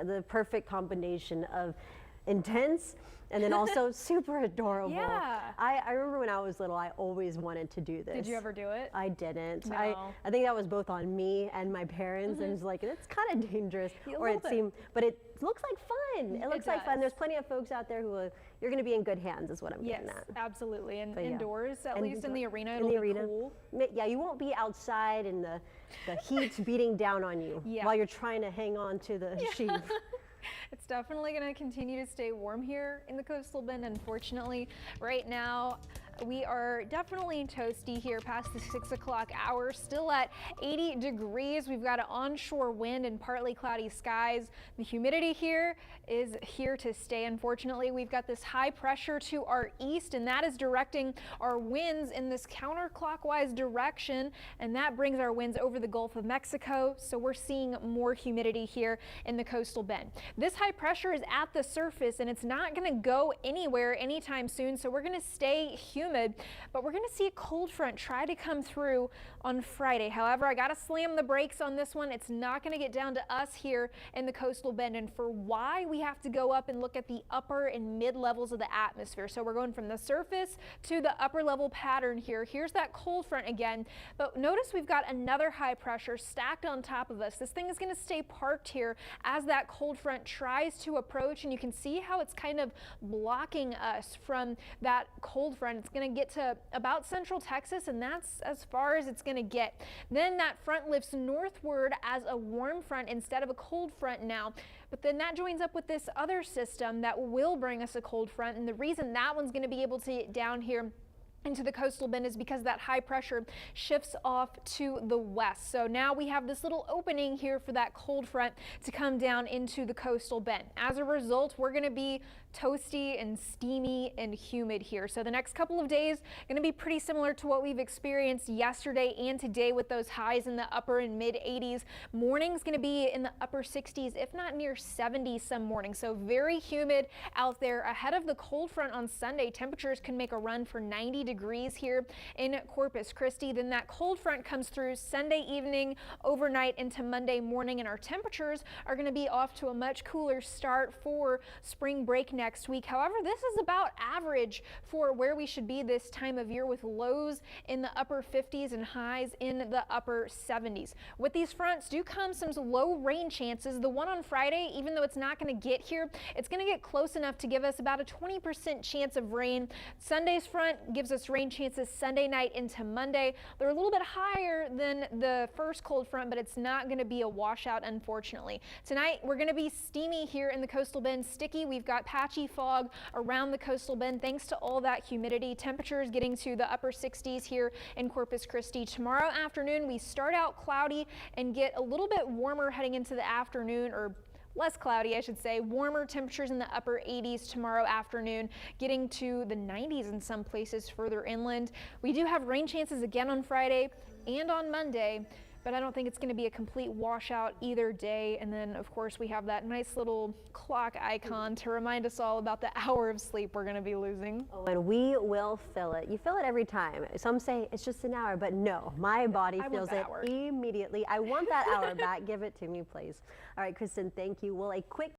the perfect combination of intense and then also super adorable. Yeah. I remember when I was little, I always wanted to do this. Did you ever do it? I didn't. No. I think that was both on me and my parents. And it's like, it's kind of dangerous. Or it seemed, but it looks like fun. It looks like fun. There's plenty of folks out there who you're going to be in good hands is what I'm getting at. Yes, absolutely. And But yeah. indoors, at And least in the arena, in it'll the be arena. cool. Yeah, you won't be outside and the heat's beating down on you while you're trying to hang on to the sheath. It's definitely going to continue to stay warm here in the coastal bend. Unfortunately, right now we are definitely toasty here past the 6 o'clock hour, still at 80 degrees. We've got an onshore wind and partly cloudy skies. The humidity here is here to stay. Unfortunately, we've got this high pressure to our east, and that is directing our winds in this counterclockwise direction, and that brings our winds over the Gulf of Mexico. So we're seeing more humidity here in the coastal bend. This high pressure is at the surface, and it's not going to go anywhere anytime soon. So we're going to stay humid, but we're going to see a cold front try to come through on Friday. However, I got to slam the brakes on this one. It's not going to get down to us here in the coastal bend, and for why we have to go up and look at the upper and mid levels of the atmosphere. So we're going from the surface to the upper level pattern here. Here's that cold front again, but notice we've got another high pressure stacked on top of us. This thing is going to stay parked here as that cold front tries to approach, and you can see how it's kind of blocking us from that cold front. It's going to get to about central Texas, and that's as far as it's going to get. Then that front lifts northward as a warm front instead of a cold front now, but then that joins up with this other system that will bring us a cold front, and the reason that one's going to be able to get down here into the coastal bend is because that high pressure shifts off to the west. So now we have this little opening here for that cold front to come down into the coastal bend. As a result, we're going to be toasty and steamy and humid here. So the next couple of days going to be pretty similar to what we've experienced yesterday and today, with those highs in the upper and mid 80s. Morning's going to be in the upper 60s, if not near 70 some mornings. So very humid out there. Ahead of the cold front on Sunday, temperatures can make a run for 90 degrees here in Corpus Christi. Then that cold front comes through Sunday evening, overnight into Monday morning, and our temperatures are going to be off to a much cooler start for spring break next week. However, this is about average for where we should be this time of year, with lows in the upper 50s and highs in the upper 70s. With these fronts do come some low rain chances. The one on Friday, even though it's not going to get here, it's going to get close enough to give us about a 20% chance of rain. Sunday's front gives us rain chances Sunday night into Monday. They're a little bit higher than the first cold front, but it's not going to be a washout, unfortunately. Tonight, we're going to be steamy here in the coastal bend, sticky. We've got patchy fog around the coastal bend thanks to all that humidity. Temperatures getting to the upper 60s here in Corpus Christi. Tomorrow afternoon, we start out cloudy and get a little bit warmer heading into the afternoon, or less cloudy, I should say. Warmer temperatures in the upper 80s tomorrow afternoon, getting to the 90s in some places further inland. We do have rain chances again on Friday and on Monday, but I don't think it's going to be a complete washout either day. And then, of course, we have that nice little clock icon to remind us all about the hour of sleep we're going to be losing. Oh, and we will feel it. You feel it every time. Some say it's just an hour, but no, my body feels it immediately. I want that hour back. Give it to me, please. All right, Kristen, thank you. Well, a quick